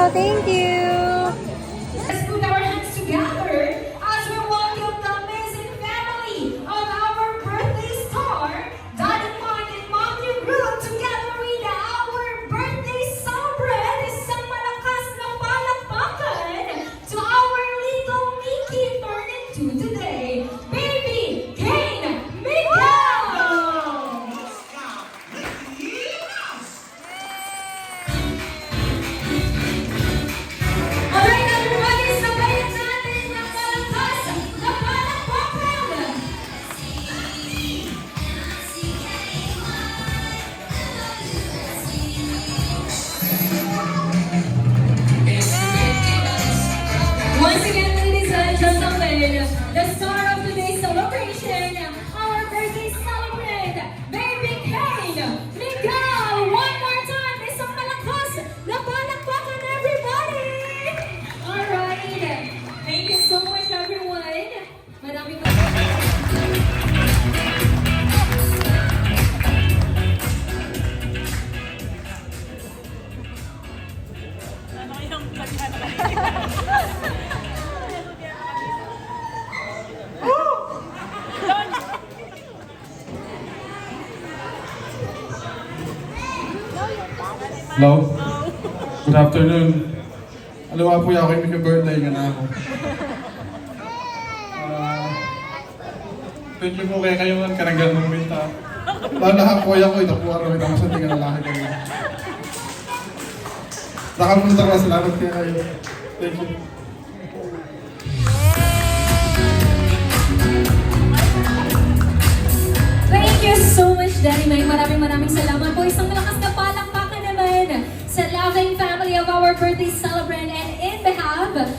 Thank you. Let's put our hands together as we welcome the amazing family of our birthday star, Daddy Mike and Mommy Ruth, together with our birthday celebrant. Isang malakas na palakpakan to our little Mickey turning 2 today, Baby Kane Miguel! Alright, everybody, sabayan natin ng malakas na palakpakan! Once again, ladies and gentlemen, the star of today's celebration, our birthday celebrant, Baby Kane Miguel! One more time, isang malakas na palakpakan, everybody! Alright, thank you so much, everyone. Maraming Hello? Good afternoon. Alawa po ako yung birthday nga na ako. Thank you po kaya kayo man karanggan ng minta. Lalahan po ako ito po araw ito sa tingin na lahat kayo. Nakapunta ka salamat kaya kayo. Thank you. Thank you so much, Daddy Mike. Maraming salamat po. Isang malakas na palakpakan naman sa loving family of our birthday celebrant. And in behalf of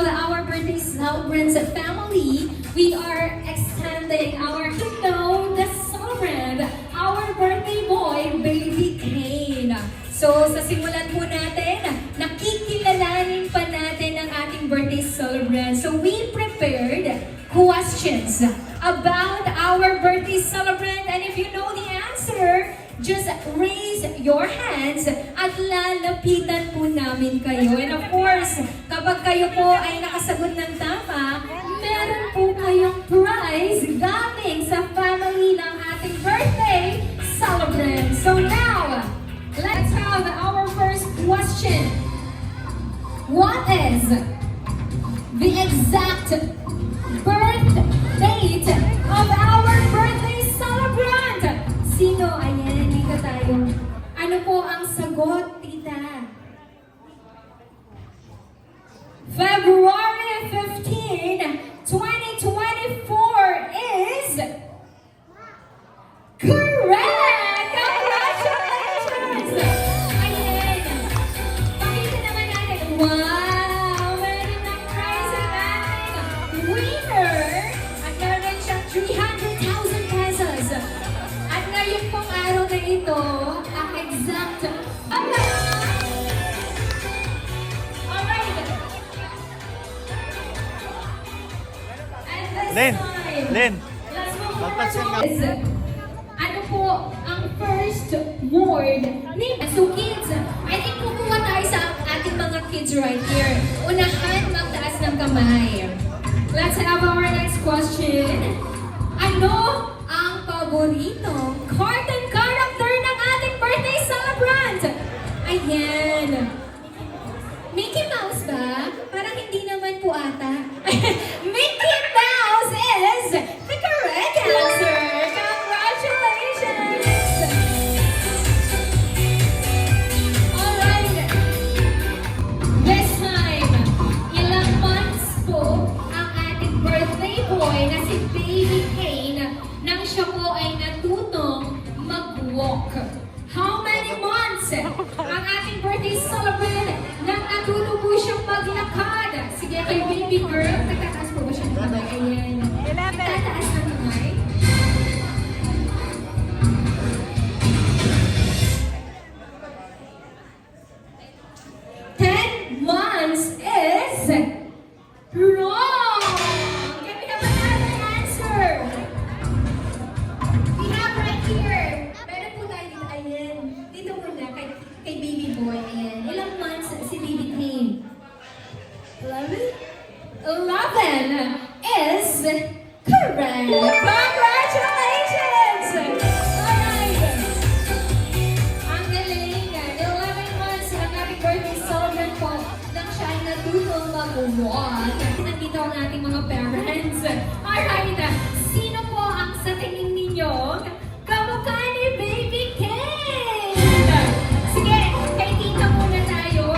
our birthday celebrant's family, we are extending our to know the celebrant, our birthday boy, Baby Kane. So, sa simulan po natin, nakikilalanin pa natin ang ating birthday celebrant. So, we prepared questions about our birthday celebrant, and if you know the answer, just raise your hands at lalapitan po namin kayo. And of course, kapag kayo po ay nakasagot ng tama, meron po kayong prize galing sa family ng ating birthday celebrant. So now, let's have our first question. What is the exact birth date of our birthday celebrant? Sino? Ayan, dito tayo. Ano po ang sagot, tita? February 15, 2024 is correct! Congratulations! Ayan. Pakita naman natin. Wow! Meron ng prize ang ating winner. At meron siyang 300,000 pesos. At ngayon pong araw na ito, ang exact Alright. And this Len, time, Len. let's move Magpansin ka. forward. Ano po ang first word ni So kids, I think kukuha tayo sa ating mga kids right here. Unahan, magtaas ng kamay. Let's have our next question. Ano ang paboritong cartoon character ng ating birthday celebrant? Ayan. Mickey Mouse ba? Parang hindi naman po ata. Mickey Mouse is the correct answer. Congratulations! Alright. This time, ilang months po ang ating birthday boy na si Baby Kane nang siya po ay natutong mag-walk. How many months ang ating birthday celebrant nang natuto po siyang maglakad? Sige, kay baby girl, nagtataas po ba siya ng kamay? Ayan. Nagtataas ng kamay. Months is wrong! Can we have another answer? We have right here. Meron po tayo dito. Ayan. Dito muna kay baby boy. Ayan. Ilang months si baby Kane? walk. Nandito ang ating mga parents. Alright, sino po ang sa tingin ninyo kamukha ni Baby Kate? Sige, kay tita muna tayo.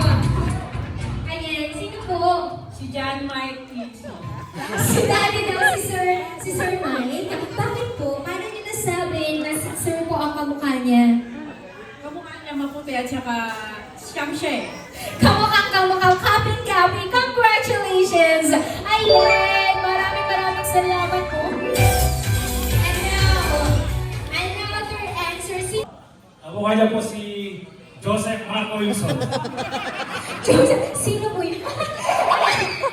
Ayan, sino po? Si John Mike Tito. Si Daddy daw, si Sir Mike. Bakit po? Paano niyo nasabi na si Sir po ang kamukha niya? Kamukha niya maputi at saka siyam siya eh. Kamukhang kaping-kapi. Congratulations! Ayan! Maraming salamat po. And now, another answer. Kamukha niya po si Joseph Marco Wilson. Sino po yun?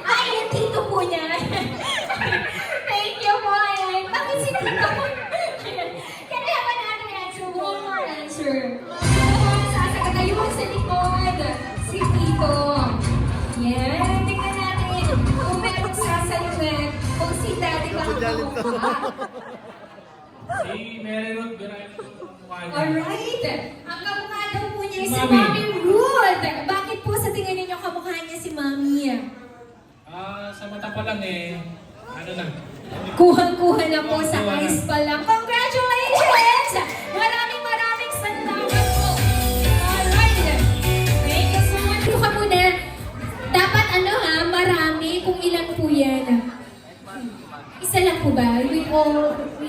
Ay, yung tito po niya. Thank you po. Ayan. Bakit si tito po? Can I have another answer? One more answer. Sasagot tayo po sa likod. Si tito. Yan. Tingnan natin kung merong sasaluhin kung si daddy ba ang kamukha. Si Mary Ruth Birayan po kamukha niya. Alright. Ang kamukha daw po niya si Mami. Mami Ruth. Bakit po sa tingin ninyo kamukha niya si Mami? Sa mata pa lang eh, ano na. Kuhang-kuha na po sa eyes pa lang. Congratulations! Maraming salamat po. Alright. Thank you so much. Kuha muna. Dapat marami kung ilan po yan. Isa lang po ba? We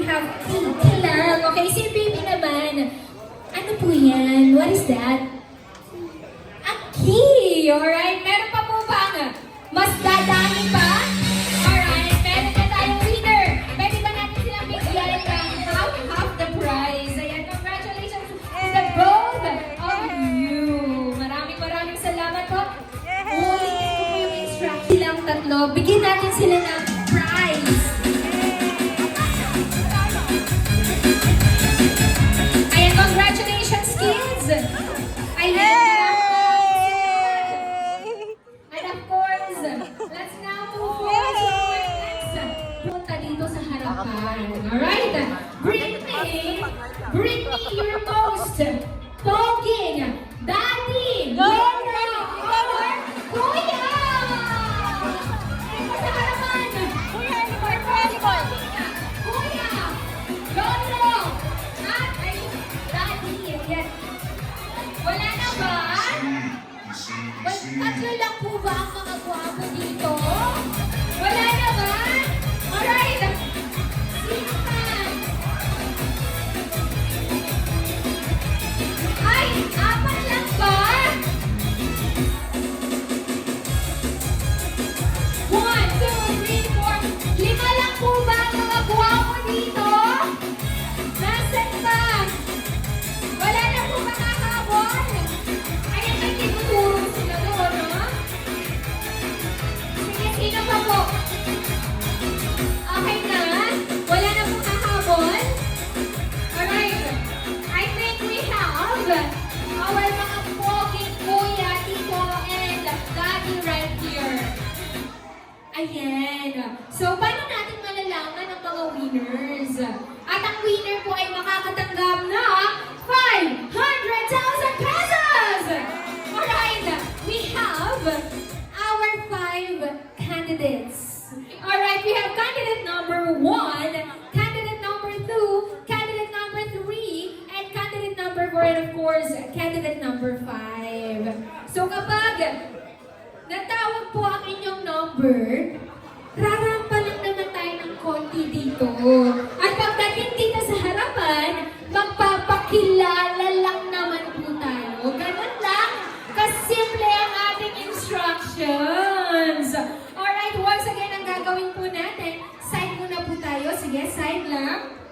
have key lang. Okay, si baby naman. Ano po yan? What is that? A key! Alright, meron pa po bang mas dadami pa? Alright, meron na tayong winner. Pwede ba natin silang bigyan ng half the prize? Ayan, congratulations to the both of you. Maraming salamat po. Ulitin ko po yung instruction silang tatlo. Bigyan natin sila ng prize. Ayan, congratulations kids! Ayan, and of course, let's now move forward to our next punta dito sa harapan. Alright? Bring me your most talking daddy, Lolo, or Kuya! Dito sa harapan. Kuya, Lolo, at ay, daddy. Ayan. Wala na ba? Tatlo lang po ba ang mga gwapo dito? Wala na ba? Alright! Sino pa? Ay! Apat lang ba? 1, 2, 3, 4 5 lang po ba ang mga gwapo dito? Nasaan ba? Wala na po ba kakabon? Ayan, may tinuturo sila doon, no? Sige, sino pa po? Okay na? Wala na po kahabol? Alright. I think we have our mga poging kuya, tito, and daddy right here. Ayan. So, paano natin malalaman ang mga winners? At ang winner po ay makakatanggap na 500,000 pesos! Alright, we have our 5 candidates. Alright, we have candidate number 1, candidate number 2, candidate number 3, and candidate number 4, and of course, candidate number 5. So kapag natawag po ang inyong number, rarampa lang naman tayo ng konti dito. At pagdating dito sa harapan, magpapakilala lang naman po tayo. Ganun lang, kasimple ang ating instructions. Alright, once again, ang gagawin po natin, side muna po tayo. Sige, side lang.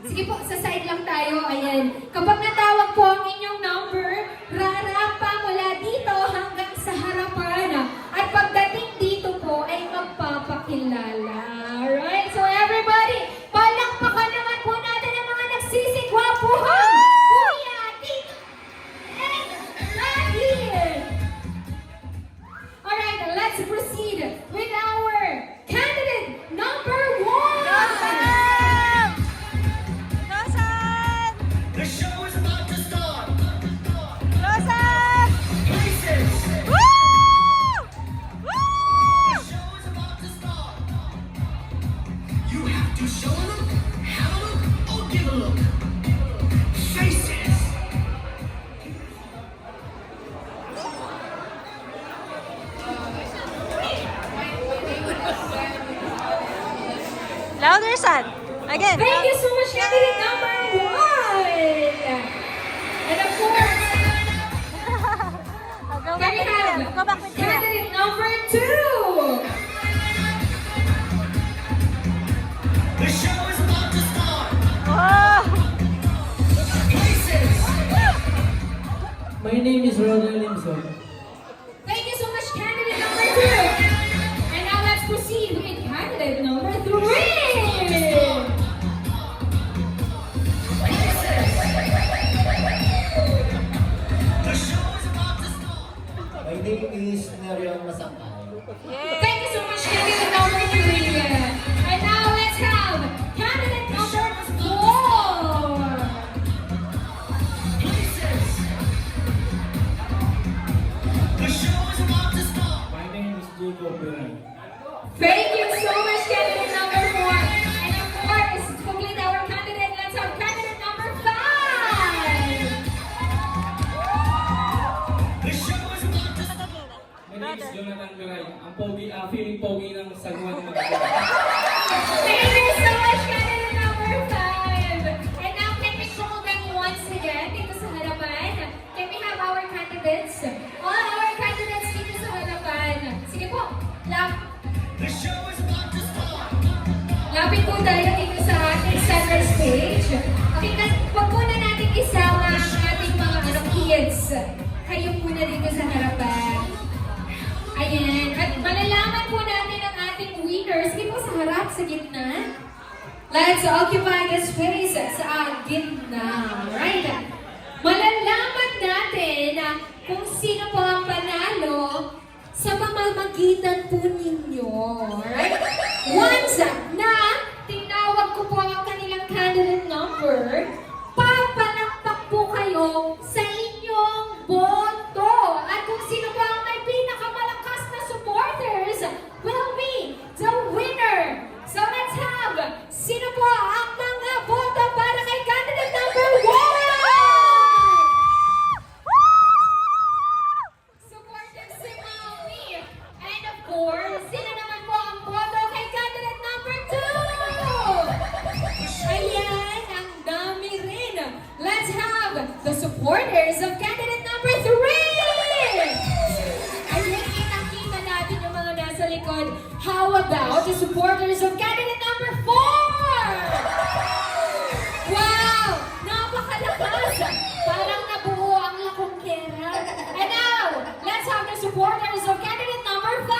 Sige po, sa side lang tayo. Ayan. Kapag natawag po ang inyong number, rarampa mula dito hanggang sa harapan. At pagdating dito po, ay magpapakilala. Alright? So everybody, palakpakan naman po natin ang mga nagsisigwapuhan! Kuya, tito, and daddy! Alright, let's proceed with our candidate number 1! The show is about to start. Rosa! Please Louder, son. Again. Thank you so much, candidate number 1! And of course, Go can we back with have him. Go back with him. candidate number 2? The show is about to start. Oh. Places. My name is Ronald Limson. Thank you so much, candidate number 2. And now let's proceed with candidate number 3. The show is about to start. My name is Nerion Masangkay. Thank you so much, candidate number 3. And now let's have candidate number 4. Places. The show is about to start. My name is Jacob Biray. Thank you so much, candidate number 4. And of course, to complete our candidate, let's have candidate number 5. The show is about to start. My name is Jonathan Biray. Ang feeling pogi ng San Juan ng Magdalena. Thank you so much, candidate number 5. And now, can we call them once again dito sa harapan? Can we have our candidates? All our candidates dito sa harapan. Sige po, The show is about to start. lapit po tayo dito sa ating center stage. Okay, wag muna natin isama ang ating mga kids. Kayo muna dito sa harapan. Ayan. At malalaman po natin ang ating winners. Sige po sa harap, sa gitna. Let's occupy the space sa gitna. Right? Malalaman natin kung sino po ang panalo sa pamamagitan po ninyo. Right? Once na tinawag ko po ang kanilang candidate number, papalakpak po kayo sa inyong boto. At kung sino po ang may pinakamalakas na supporters will be the winner. So let's have, sino po ang mga boto para kay candidate number 1? Supportive si Mami. And of course, sino naman po ang boto kay candidate number 2? Ayan, ang dami rin. Let's have the supporters of candidate number 3. Ayan, kitang-kita natin yung mga nasa likod. How about the supporters of candidate number 4? Wow! Napakalakas! Parang nabuo ang lakongkera. And now, let's have the supporters of candidate number 5!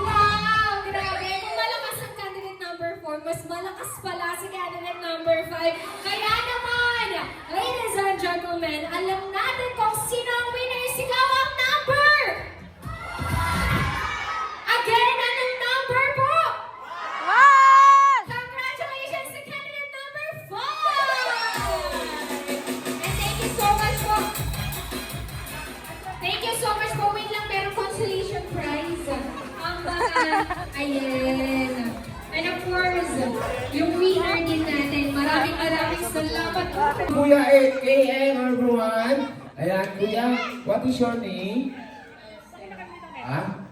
Wow! Grabe! Kung malakas ang candidate number 4, mas malakas pala si candidate number 5. Kaya naman, ladies and gentlemen, alam natin kung sino ang winner. Sigaw ang number! Again, anong number po? One! Congratulations to candidate number 5! And thank you so much po. Thank you so much po. Wait lang, meron consolation prize. Ang ayan. And of course, yung winner din natin. Maraming salamat po. Kuya AKM, everyone. Ayan, Kuya, what is your name? Aliana.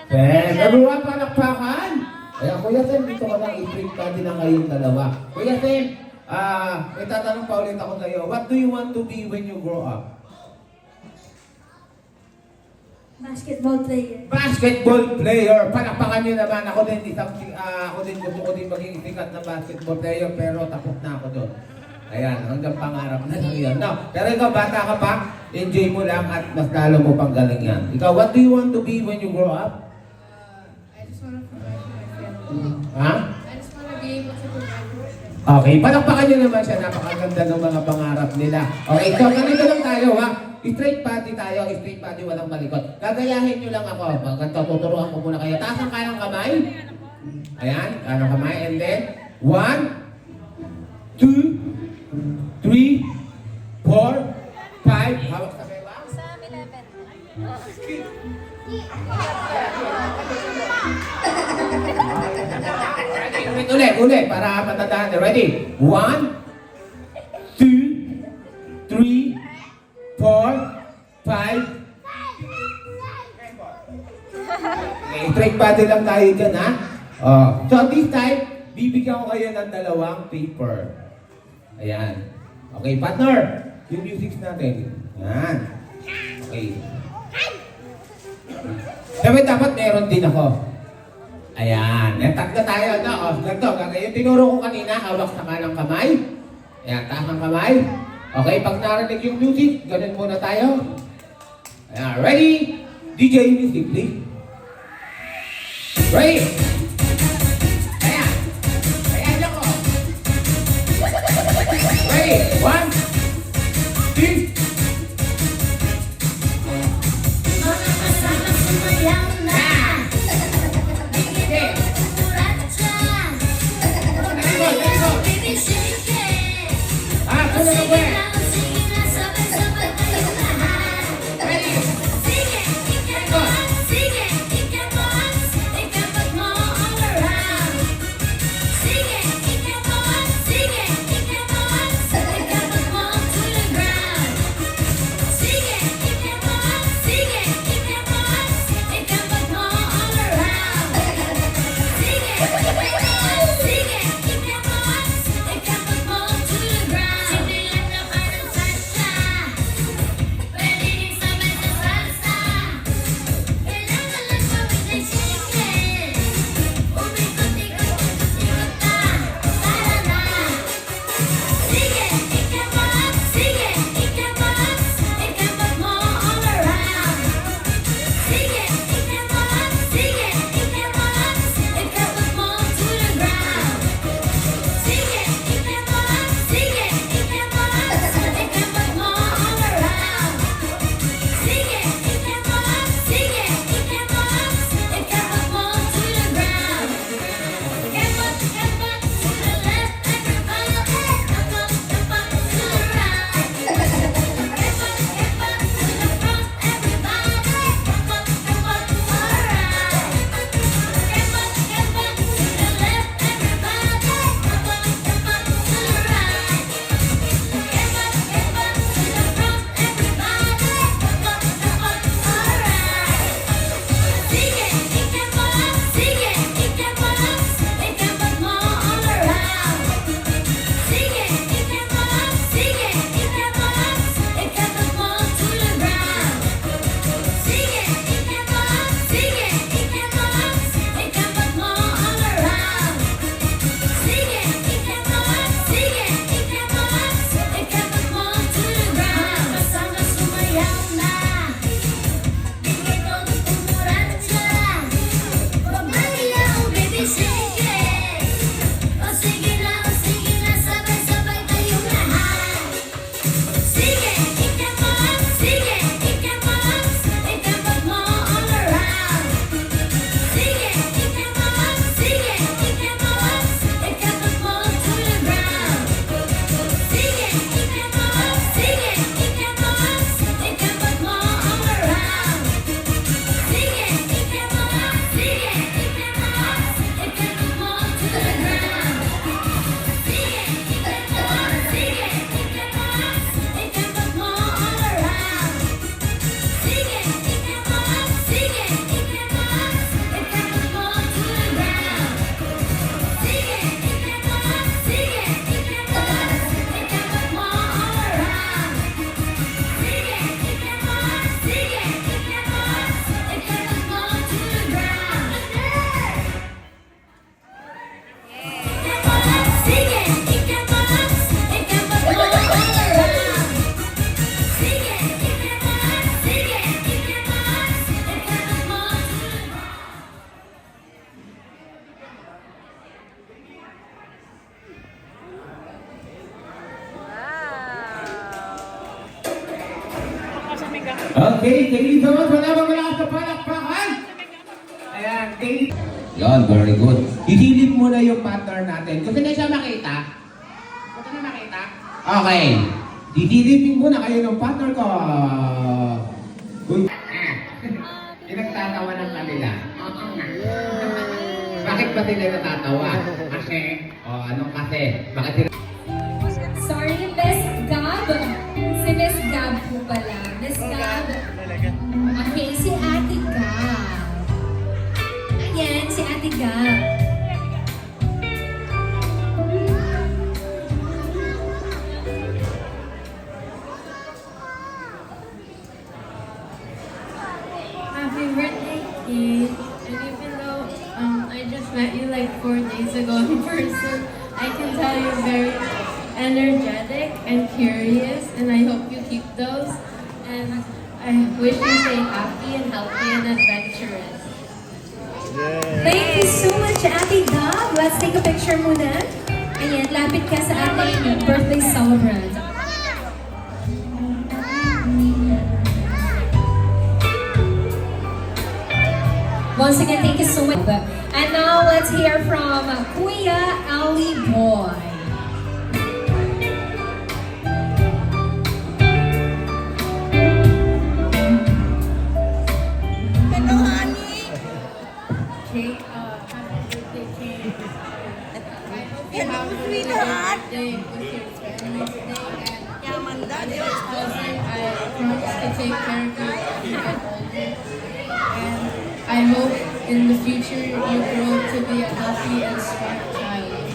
Ben, everyone, palakpakan. Ayan, Kuya Tim, dito ka lang i-treat ka din ang kayong dalawa. Kuya Tim, may tatanong pa ulit ako sa'yo. What do you want to be when you grow up? Basketball player. Basketball player. Palakpakan niyo naman. Ako din gusto ko din maging sikat na basketball player, pero tapos na ako doon. Ayan, hanggang pangarap na lang yun. No, pero ikaw, bata ka pa, enjoy mo lang at mas lalo mo pang galing yan. Ikaw, what do you want to be when you grow up? I just wanna provide for my family. Ha? I just wanna be able to provide for my family. Okay, palakpakan niyo naman siya. Napakaganda ng mga pangarap nila. Okay, so ganito lang tayo, ha? Straight body tayo, straight body, walang malikot. Gagayahin niyo lang ako. Ganito, tuturuan ko muna kayo. Taas ang kanang kamay. Ayan, kanang kamay. And then, 1, 2, 3, 4, 5. Hawak sa bewang. Sa 11. Ulit, para matandaan. Ready? 1, 2, 3, 4, 5. Okay, straight body lang tayo dyan, ha? Oh. So this time, bibigyan ko kayo ng dalawang paper. Ayan. Okay, partner. Yung music natin. Ayan. Okay. Dapat meron din ako. Ayan. Yan, tatlo tayo. No? O, ganito. Yung tinuro ko kanina, hawak sa kanang kamay. Ayan, tamang kamay. Okay, pag narinig yung music, ganun muna tayo. Ayan, ready? DJ music, please. Ready? Ayan. Ayan ako. Ready? 1, 2, Mga kasama sumayaw na. okay. Kuratsa. Baby, shake it. Ah, puno na ba? Sige na, sabay-sabay tayo lahat. Ready? Sige, ikabuhat. Sige, ikabuhat. Ikabot mo all around. Sige, ikabuhat. Sige, ikabuhat. Ikabot mo to the ground. Sige, ikabuhat. Sige, ikabuhat. Ikabot mo all around. Sige, ikabuhat. Sige, ikabuhat. Ikabot mo to the ground. Sinilan na parang salsa. Pwede din sabay sa salsa. Kailangan lang gawin ay secret. Umikot-ikot, ikot na. Tara na. Sige, ikabuhat. Sige, ikabuhat. Ikabot mo all around. Sige, ikabuhat. Sige, ikabuhat. Ikabot mo to the ground. Sige, ikabuhat. Sige, ikabuhat. Ikabot mo all around. Sige, ikabuhat. Sige, ikabuhat. Ikabot mo to the ground. Ikabot, ikabot to the left, everybody. Ikabot, ikabot to the right. Ikabot, ikabot to the front, everybody. Ikabot, ikabot alright. Ikabot, ikabot to the left, everybody. Ikabot, ikabot to the right. Ikabot, ikabot to the front, everybody. Ikabot, ikabot alright. Sige, ikabuhat. Sige, ikabuhat. Ikabot mo all around. Sige, ikabuhat. Sige, ikabuhat. Ikabot mo to the ground. Sige, ikabuhat. Sige, ikabuhat. Ikabot mo all around. Sige, ikabuhat. Sige, ikabuhat. Ikabot mo to the ground. Kasama sumayaw na. Bigay ko ng kumuratsa. Pagmaliyaw, baby, shake it. O sige na, sabay-sabay tayong lahat. Sige, ikabuhat. Sige, ikabuhat. Ikabot mo all around. Sige, ikabuhat. Sige, ikabuhat. Ikabot mo to the ground. Sige, ikabuhat. Sige, ikabuhat. Ikabot mo all around. Sige, ikabuhat. Sige, ikabuhat. Ikabot mo to the ground. Sige, ikabuhat. Sige, ikabuhat. Ikabot mo all around. Sige, ikabuhat. Sige, ikabuhat. Ikabot mo to the ground. Sige, ikabuhat. Sige, ikabuhat. Ikabot mo all around. Sige, ikabuhat. Sige, ikabuhat. Ikabot mo to the ground. Ikabuhat. Sige, ikabuhat. Ikabot mo all around. Sige, ikabuhat. Sige, ikabuhat. Ikabot mo to the ground. Okay, thank you so much. Wala bang malakas na palakpakan? Ayan, thank you. Yan, very good. Isilip muna yung partner natin. Gusto na siya makita? Gusto na makita? Okay. Isilipin muna kayo ng partner ko. Good. Pinagtatawa ng kanila. Bakit ba sila natatawa? Kasi, anong kasi? Bakit sila... Sorry, Miss Gab. Si Miss Gab po pala. Miss Gab. Okay, si Ate Gab. ka. Happy birthday, kid. And even though I just met you like 4 days ago in person, I can tell you're very energetic and curious, and I hope you keep those. And I wish you stay happy and healthy and adventurous. Thank you so much, Ate Dog. Let's take a picture muna. Ayan, lapit ka sa ating birthday celebrant. Once again, thank you so much. And now, let's hear from Kuya Ali Boy. Kate, happy birthday, Kate. I hope you have a really good birthday with your family today. And as your husband, I promise to take care of you as you get older. And I hope in the future you grow to be a healthy and smart child.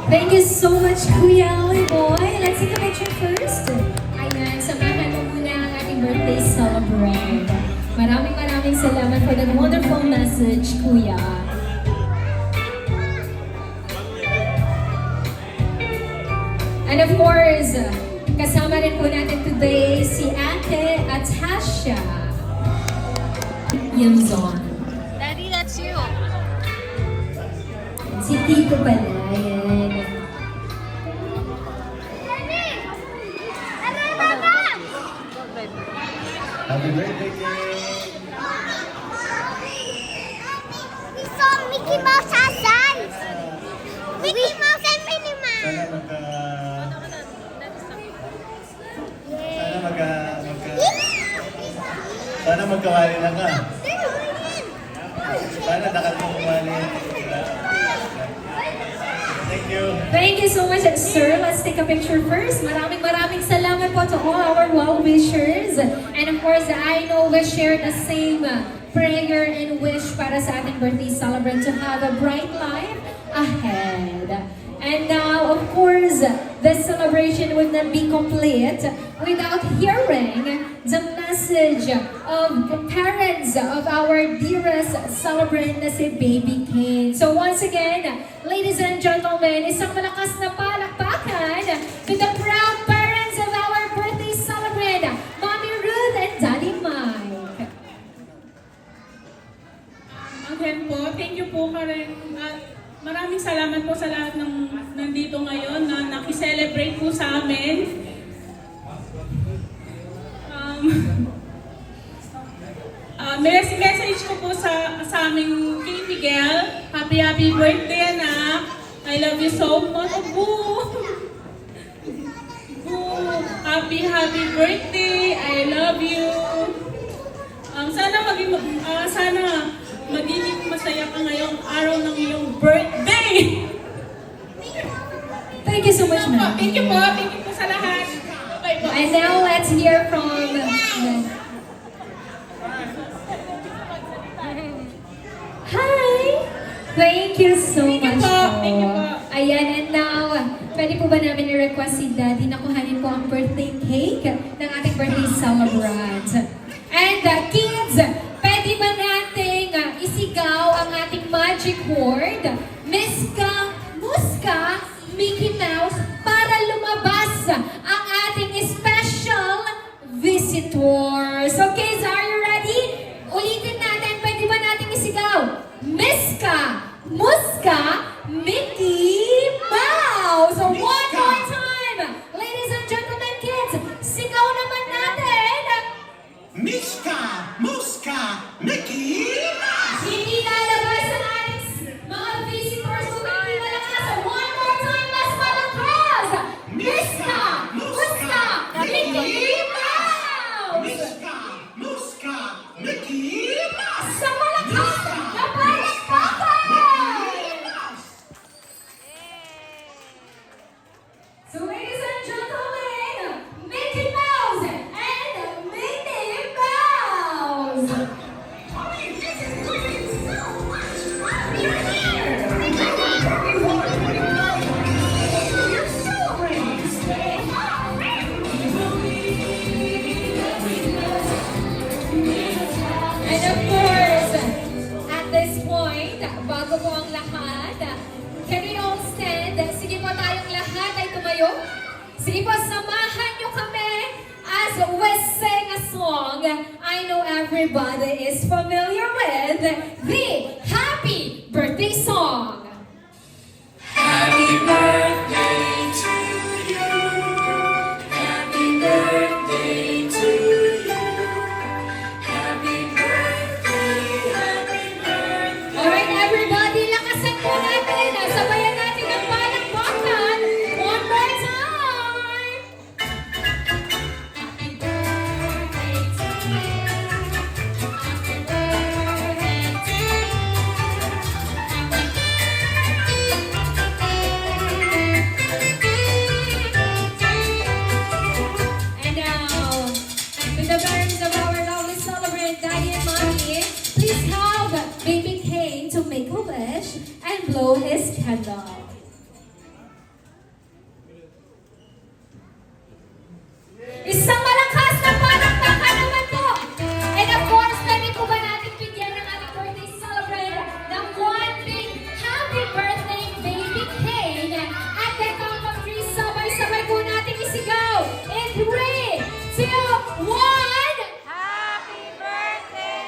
Thank you so much, Kuya Ali Boy. Let's take a picture first. Ayan, samahan mo muna ang ating birthday celebrant. Maraming salamat for that wonderful message, Kuya. And of course, kasama rin po natin today si Ate Atasha Yamzon. Daddy, that's you. Si Tito pala, yan. Happy birthday, kid. We saw Mickey Mouse has eyes. Mickey Mouse and Minnie Mouse. Sana magkawali na ka. Sana nakatumali. Thank you. Thank you so much, sir. Let's take a picture first. Maraming salamat po to all our well-wishers. And of course, I know we share the same prayer and wish para sa ating birthday celebrant to have a bright life ahead. And now, of course, the celebration would not be complete without hearing the message of the parents of our dearest celebrant na si Baby Kane. So once again, ladies and gentlemen, isang malakas na palakpakan to the proud parents of our birthday celebrant, Mommy Ruth and Daddy Mike. Again po, thank you po Karen. At maraming salamat po sa lahat ng nandito ngayon na nakiselebrate po sa amin. Message ko po sa aming King Miguel. Happy birthday, anak. I love you so much. Boo! Boo! Happy birthday. I love you. Sana magiging masaya ka ngayong araw ng iyong birthday. Thank you so much, ma'am. Thank you po sa lahat. Bye po. And now let's hear from Hi! Thank you so much po. Thank you po. Ayan, and now, pwede po ba namin i-request si Daddy na kuhanin po ang birthday cake ng ating birthday celebrant? And kids, pwede ba nating isigaw ang ating magic word, Miska, Muska, Mickey Mouse, para lumabas ang ating special visitors. Okay, so are you ready? Ulitin natin, pwede ba nating isigaw? Miska, Muska, Mickey Mouse. So one more time. Ladies and gentlemen, kids, sigaw naman natin. Mishka, Muska, Mickey Mouse! Hindi lalabas ang ating mga visitors kung hindi malakas. One more time, mas malakas. Miska, Muska, Mickey Mouse. bago po ang lahat, can we all stand? Sige po tayong lahat ay tumayo. Sige po, samahan nyo kami as we sing a song I know everybody is familiar with, the Happy Birthday Song. Happy birthday to you. Happy birthday to you. Happy birthday, happy birthday. Alright everybody, lakasan po natin. Sabayan natin ang palakpakan. One more time. Happy birthday to you. Happy birthday to you. And now, to the parents of our lovely celebrant, Daddy and Mommy, please help Baby Kane to make a wish and blow his candle. Isang malakas na palakpakan naman po! And of course, pwede po ba natin bigyan ng ating birthday celebrant ng one big happy birthday, Baby Kane? At the count of 3, sabay-sabay po natin isigaw. In 3, 2, 1! Happy birthday!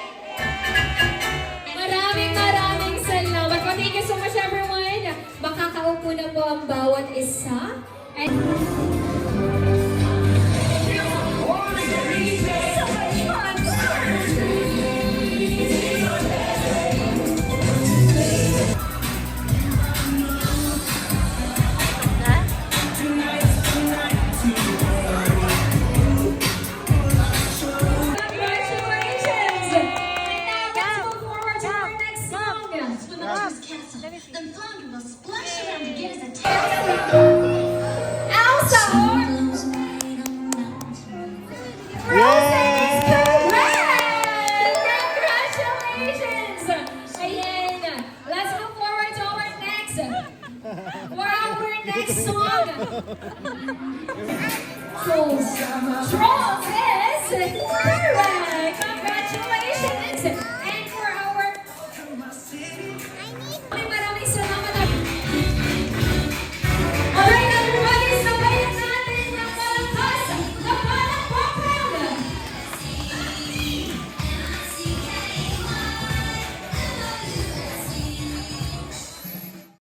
Maraming salamat. Well, thank you so much everyone. Makakaupo na po ang bawat isa. And